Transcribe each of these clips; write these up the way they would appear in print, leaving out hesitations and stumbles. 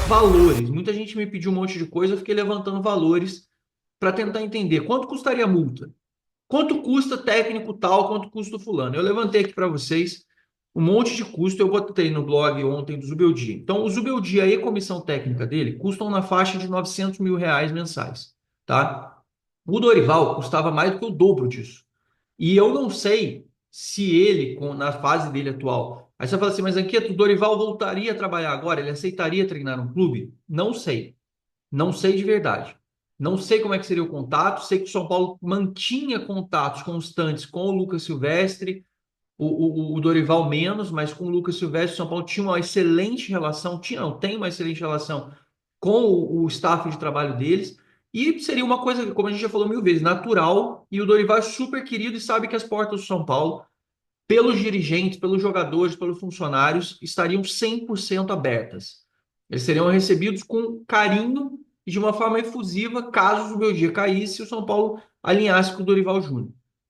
Valores. Muita gente me pediu um monte de coisa, eu fiquei levantando valores para tentar entender quanto custaria a multa. Quanto custa técnico tal, quanto custa o fulano? Eu levantei aqui para vocês um monte de custo, eu botei no blog ontem do Zubeldia. Então, o Zubeldia e a comissão técnica dele custam na faixa de 900 mil reais mensais, tá? O Dorival custava mais do que o dobro disso. E eu não sei se ele, na fase dele atual, aí você fala assim, mas Anqueto, o Dorival voltaria a trabalhar agora? Ele aceitaria treinar um clube? Não sei. Não sei de verdade. Não sei como é que seria o contato. Sei que o São Paulo mantinha contatos constantes com o Lucas Silvestre, o Dorival menos, mas com o Lucas Silvestre, o São Paulo tinha uma excelente relação, tinha, não, tem uma excelente relação com o staff de trabalho deles. E seria uma coisa, como a gente já falou mil vezes, natural. E o Dorival é super querido e sabe que as portas do São Paulo, pelos dirigentes, pelos jogadores, pelos funcionários, estariam 100% abertas. Eles seriam recebidos com carinho e de uma forma efusiva, caso o meu dia caísse e o São Paulo alinhasse com o Dorival Júnior.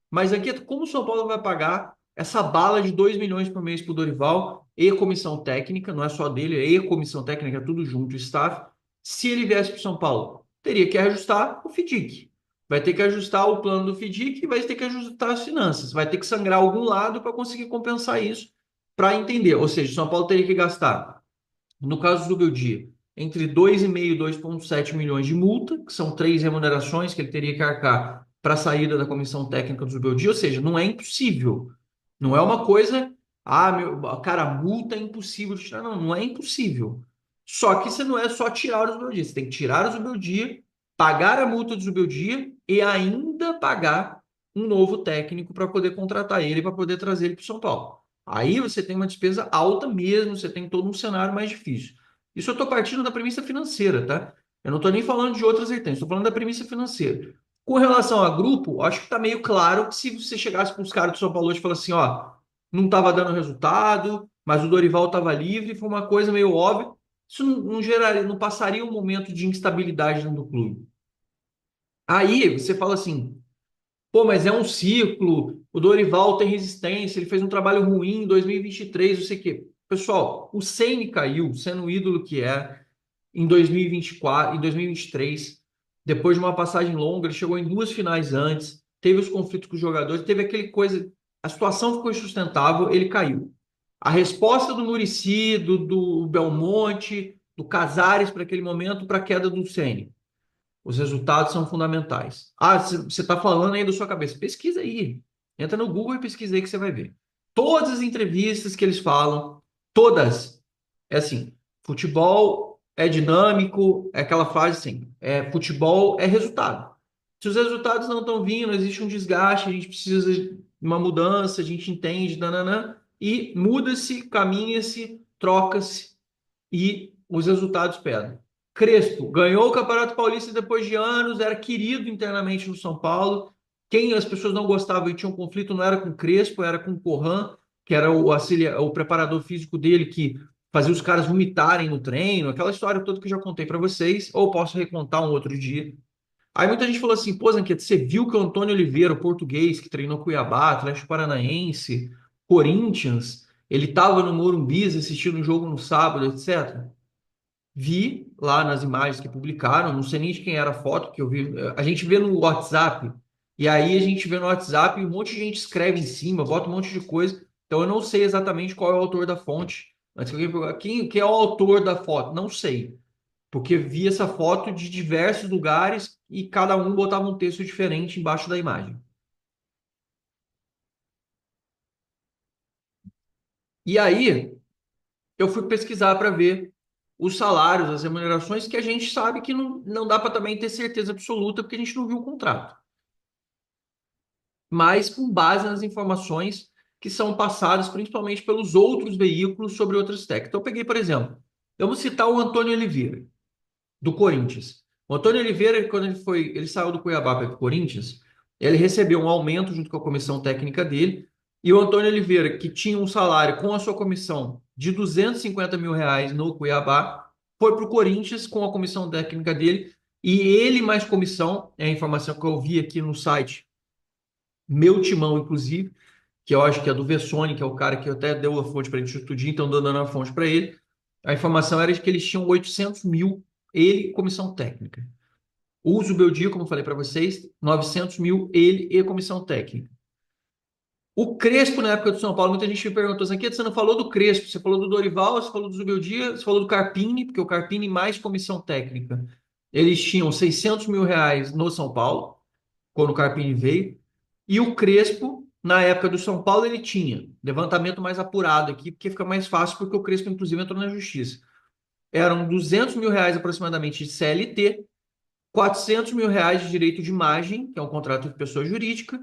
Mas aqui, como o São Paulo vai pagar essa bala de 2 milhões por mês para o Dorival e comissão técnica, não é só dele, é e comissão técnica, tudo junto, staff, se ele viesse para o São Paulo? Teria que ajustar o FDIC. Vai ter que ajustar o plano do FDIC e vai ter que ajustar as finanças. Vai ter que sangrar algum lado para conseguir compensar isso, para entender. Ou seja, São Paulo teria que gastar, no caso do Beldia, entre 2,5 e 2,7 milhões de multa, que são três remunerações que ele teria que arcar para a saída da comissão técnica do Beldia. Ou seja, não é impossível. Não é uma coisa, cara, a multa é impossível de tirar. Não, não é impossível. Só que você não é só tirar o Zubeldia, você tem que tirar o Zubeldia, pagar a multa do Zubeldia e ainda pagar um novo técnico para poder contratar ele, para poder trazer ele para o São Paulo. Aí você tem uma despesa alta mesmo, você tem todo um cenário mais difícil. Isso eu estou partindo da premissa financeira, tá? Eu não estou nem falando de outras vertentes, estou falando da premissa financeira. Com relação a grupo, acho que está meio claro que se você chegasse com os caras do São Paulo hoje e falasse assim, ó, não estava dando resultado, mas o Dorival estava livre, foi uma coisa meio óbvia. Isso não geraria, não passaria um momento de instabilidade dentro do clube. Aí você fala assim, pô, mas é um ciclo, o Dorival tem resistência, ele fez um trabalho ruim em 2023, não sei o quê. Pessoal, o Ceni caiu, sendo o ídolo que é, em 2024, em 2023, depois de uma passagem longa, ele chegou em duas finais antes, teve os conflitos com os jogadores, teve aquele coisa, a situação ficou insustentável, ele caiu. A resposta do Muricy, do Belmonte, do Casares para aquele momento, para a queda do Ceni. Os resultados são fundamentais. Ah, você está falando aí da sua cabeça. Pesquisa aí. Entra no Google e pesquisa aí que você vai ver. Todas as entrevistas que eles falam, todas, é assim, futebol é dinâmico, é aquela frase assim, futebol é resultado. Se os resultados não estão vindo, existe um desgaste, a gente precisa de uma mudança, a gente entende, nananã, e muda-se, caminha-se, troca-se e os resultados pedem. Crespo ganhou o Campeonato Paulista depois de anos, era querido internamente no São Paulo. Quem as pessoas não gostavam e tinham um conflito não era com Crespo, era com o Corran, que era o preparador físico dele, que fazia os caras vomitarem no treino, aquela história toda que eu já contei para vocês, ou posso recontar um outro dia. Aí muita gente falou assim, pô, Zanquete, você viu que o Antônio Oliveira, o português, que treinou Cuiabá, Atlético Paranaense, Corinthians, ele estava no Morumbi assistindo o jogo no sábado, etc. Vi lá nas imagens que publicaram, não sei nem de quem era a foto, que eu vi. A gente vê no WhatsApp, e aí a gente vê no WhatsApp e um monte de gente escreve em cima, bota um monte de coisa. Então eu não sei exatamente qual é o autor da fonte. Antes que alguém pergunte, quem é o autor da foto? Não sei. Porque vi essa foto de diversos lugares e cada um botava um texto diferente embaixo da imagem. E aí eu fui pesquisar para ver os salários, as remunerações, que a gente sabe que não dá para também ter certeza absoluta, porque a gente não viu o contrato. Mas com base nas informações que são passadas principalmente pelos outros veículos sobre outras técnicas. Então, eu peguei, por exemplo, eu vou citar o Antônio Oliveira, do Corinthians. O Antônio Oliveira, quando ele saiu do Cuiabá para o Corinthians, ele recebeu um aumento junto com a comissão técnica dele, e o Antônio Oliveira, que tinha um salário com a sua comissão de 250 mil reais no Cuiabá, foi para o Corinthians com a comissão técnica dele, e ele mais comissão, é a informação que eu vi aqui no site, meu timão, inclusive, que eu acho que é do Vessone, que é o cara que até deu a fonte para a gente estudar, então dando a fonte para ele. A informação era de que eles tinham 800 mil, ele e comissão técnica. O Zubeldia, como eu falei para vocês, 900 mil, ele e comissão técnica. O Crespo, na época do São Paulo, muita gente me perguntou assim, aqui você não falou do Crespo, você falou do Dorival, você falou do Zubeldia, você falou do Carpini, porque o Carpini mais comissão técnica. Eles tinham 600 mil reais no São Paulo, quando o Carpini veio, e o Crespo, na época do São Paulo, ele tinha levantamento mais apurado aqui, porque fica mais fácil, porque o Crespo, inclusive, entrou na justiça. Eram 200 mil reais aproximadamente de CLT, 400 mil reais de direito de imagem, que é um contrato de pessoa jurídica,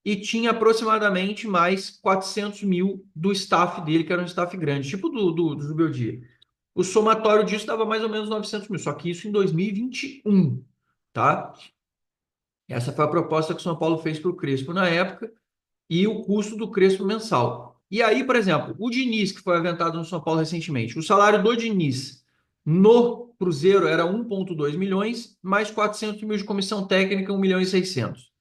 e tinha aproximadamente mais 400 mil do staff dele, que era um staff grande, tipo do Zubeldia. O somatório disso dava mais ou menos 900 mil, só que isso em 2021, tá? Essa foi a proposta que o São Paulo fez para o Crespo na época e o custo do Crespo mensal. E aí, por exemplo, o Diniz, que foi aventado no São Paulo recentemente, o salário do Diniz no Cruzeiro era 1,2 milhões, mais 400 mil de comissão técnica, 1 milhão e 600.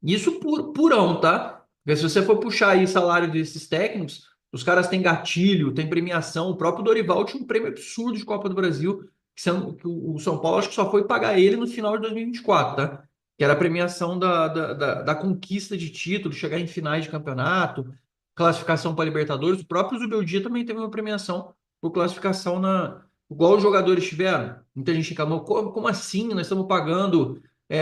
Isso purão, tá? Porque se você for puxar aí salário desses técnicos, os caras têm gatilho, têm premiação. O próprio Dorival tinha um prêmio absurdo de Copa do Brasil, que o São Paulo acho que só foi pagar ele no final de 2024, tá? Que era a premiação da conquista de título, chegar em finais de campeonato, classificação para Libertadores. O próprio Zubeldia também teve uma premiação por classificação igual os jogadores tiveram. Muita gente reclamou, como assim? Nós estamos pagando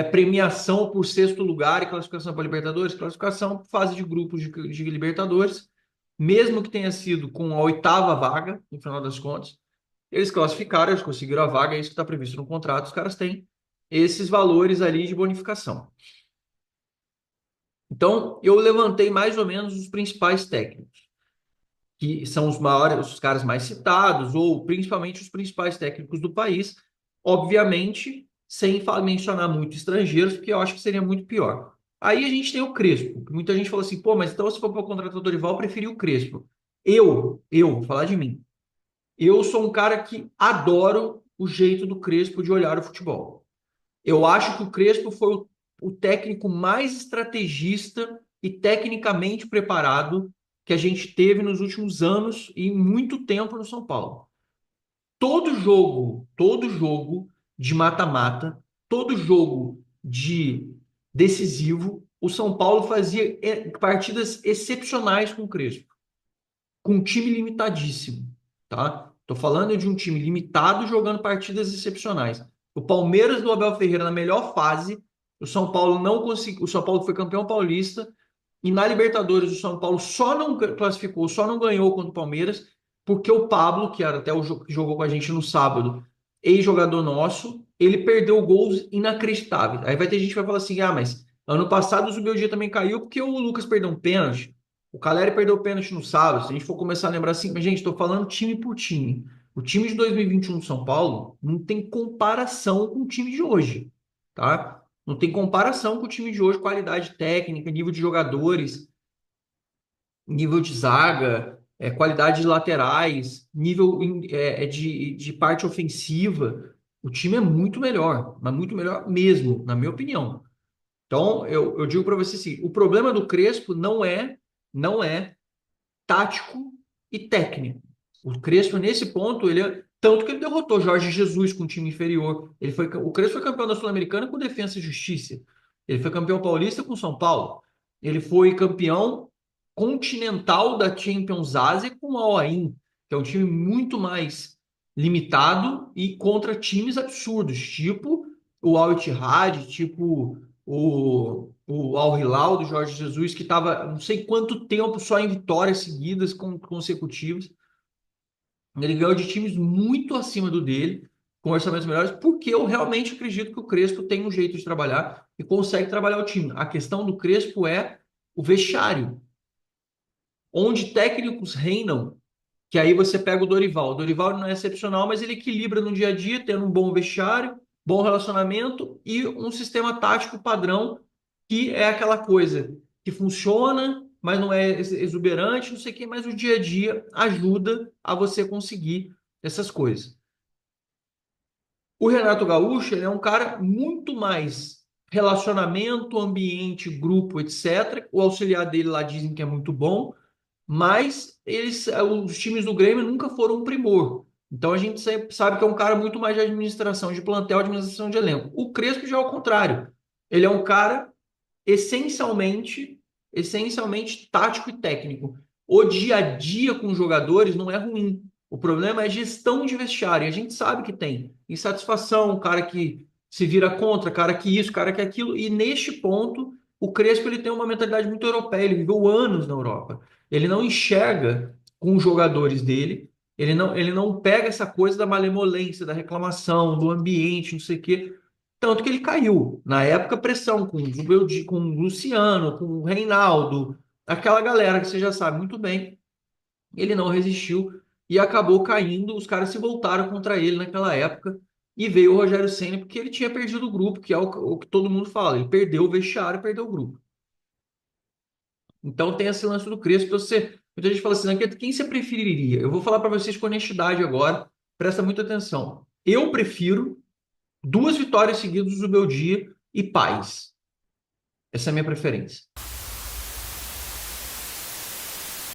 premiação por sexto lugar e classificação para Libertadores, classificação fase de grupos de Libertadores, mesmo que tenha sido com a oitava vaga, no final das contas, eles classificaram, eles conseguiram a vaga, é isso que está previsto no contrato, os caras têm esses valores ali de bonificação. Então, eu levantei mais ou menos os principais técnicos, que são os maiores, os caras mais citados, ou principalmente os principais técnicos do país, obviamente, sem mencionar muito estrangeiros, porque eu acho que seria muito pior. Aí a gente tem o Crespo, que muita gente falou assim, pô, mas então se for para contratar o Dorival, eu preferi o Crespo. Vou falar de mim. Eu sou um cara que adoro o jeito do Crespo de olhar o futebol. Eu acho que o Crespo foi o técnico mais estrategista e tecnicamente preparado que a gente teve nos últimos anos e muito tempo no São Paulo. Todo jogo de mata-mata, todo jogo de decisivo, o São Paulo fazia partidas excepcionais com o Crespo, com um time limitadíssimo, tá? Tô falando de um time limitado jogando partidas excepcionais. O Palmeiras do Abel Ferreira na melhor fase, o São Paulo não conseguiu, o São Paulo foi campeão paulista e na Libertadores o São Paulo só não classificou, só não ganhou contra o Palmeiras porque o Pablo, que era até o que jogou com a gente no sábado, ex-jogador nosso, ele perdeu gols inacreditáveis. Aí vai ter gente que vai falar assim: "Ah, mas ano passado o Zubeldia também caiu porque o Lucas perdeu um pênalti". O Caleri perdeu o pênalti no sábado. Se a gente for começar a lembrar assim, mas, gente, estou falando time por time. O time de 2021 do São Paulo não tem comparação com o time de hoje, tá? Não tem comparação com o time de hoje, qualidade técnica, nível de jogadores, nível de zaga, qualidade de laterais, nível de parte ofensiva. O time é muito melhor, mas muito melhor mesmo, na minha opinião. Então, eu digo para você assim, o problema do Crespo não é tático e técnico. O Crespo, nesse ponto, tanto que ele derrotou Jorge Jesus com um time inferior. O Crespo foi campeão da Sul-Americana com Defensa e Justiça. Ele foi campeão paulista com São Paulo. Ele foi campeão continental da Champions Ásia com o Al-Ain, que é um time muito mais limitado e contra times absurdos, tipo o Al-Ittihad, tipo o Al Hilal do Jorge Jesus, que estava não sei quanto tempo só em vitórias seguidas consecutivas. Ele ganhou de times muito acima do dele, com orçamentos melhores, porque eu realmente acredito que o Crespo tem um jeito de trabalhar e consegue trabalhar o time. A questão do Crespo é o vestiário, onde técnicos reinam, que aí você pega o Dorival. O Dorival não é excepcional, mas ele equilibra no dia a dia, tendo um bom vestiário, bom relacionamento e um sistema tático padrão, que é aquela coisa que funciona, mas não é exuberante, não sei o quê, mas o dia a dia ajuda a você conseguir essas coisas. O Renato Gaúcho, ele é um cara muito mais relacionamento, ambiente, grupo, etc. O auxiliar dele lá dizem que é muito bom, mas os times do Grêmio nunca foram um primor. Então a gente sempre sabe que é um cara muito mais de administração de plantel, administração de elenco. O Crespo já é o contrário. Ele é um cara essencialmente, essencialmente tático e técnico. O dia a dia com os jogadores não é ruim. O problema é gestão de vestiário. E a gente sabe que tem insatisfação, cara que se vira contra, cara que isso, cara que aquilo. E neste ponto, o Crespo ele tem uma mentalidade muito europeia. Ele viveu anos na Europa. Ele não enxerga com os jogadores dele. Ele não pega essa coisa da malemolência, da reclamação, do ambiente, não sei o quê. Tanto que ele caiu. Na época, pressão com o Luciano, com o Reinaldo, aquela galera que você já sabe muito bem. Ele não resistiu e acabou caindo. Os caras se voltaram contra ele naquela época. E veio o Rogério Ceni porque ele tinha perdido o grupo, que é o que todo mundo fala. Ele perdeu o vestiário, e perdeu o grupo. Então tem esse lance do Crespo. Muita gente fala assim, "Nanqueta, quem você preferiria?" Eu vou falar para vocês com honestidade agora. Presta muita atenção. Eu prefiro 2 vitórias seguidas do meu dia e paz. Essa é a minha preferência.